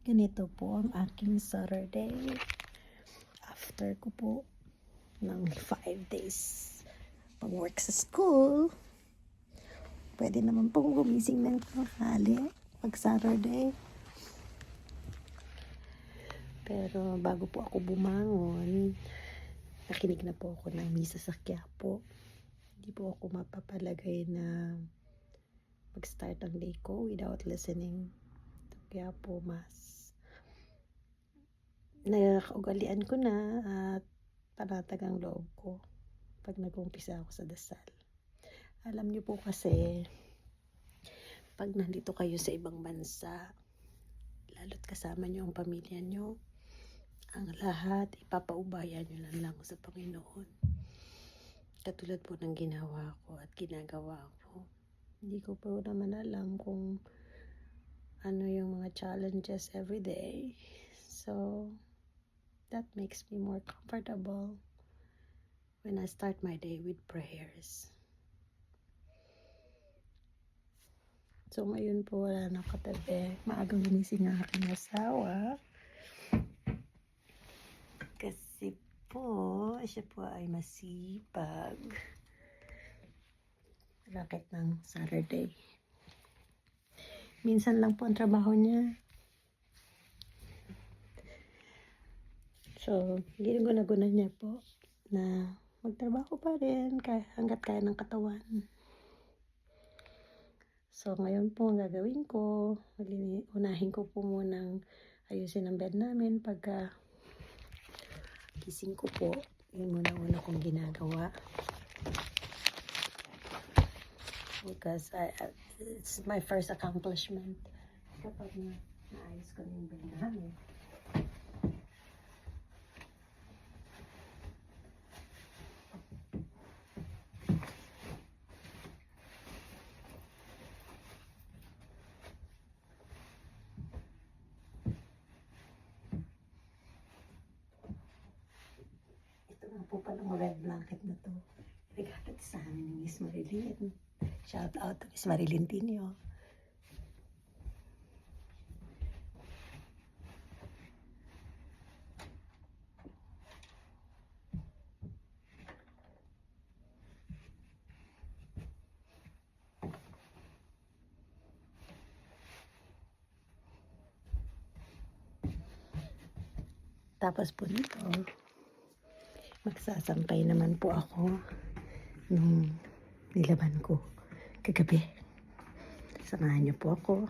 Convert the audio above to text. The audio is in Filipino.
Ganito po ang aking Saturday. After ko po ng 5 days pag-work sa school, pwede naman pong gumising ng tanghali pag Saturday. Pero bago po ako bumangon, nakinig na po ako ng misa sa Quiapo. Hindi po ako mapapalagay na mag-start ang day ko without listening to Quiapo Mass. Nakaugalian ko na at panatag ang loob ko pag nag-umpisa ako sa dasal. Alam niyo po kasi, pag nandito kayo sa ibang bansa, lalo't kasama niyo ang pamilya niyo, ang lahat ipapaubayan niyo lang sa Panginoon. Katulad po ng ginawa ko at ginagawa ko. Hindi ko po naman alam kung ano yung mga challenges every day. So, that makes me more comfortable when I start my day with prayers. So, ngayon po wala na katabi. Maagang gumising ang aking asawa. Kasi po, siya po ay masipag. Raket ng Saturday. Minsan lang po ang trabaho niya. So, ginaguna-guna niya po na magtrabaho pa rin hanggat kaya ng katawan. So, ngayon po ang gagawin ko, unahin ko po munang ayusin ang bed namin pagka gising ko po. Yun muna kong ginagawa. Because it's my first accomplishment kapag naayos ko yung bed namin. Po palang red blanket na to. Regalo sa amin ni Miss Marilyn. Shout out to Miss Marilyn Tinio. Tapos po nito, magsasampay naman po ako nung nilaban ko kagabi. Samahan niyo po ako.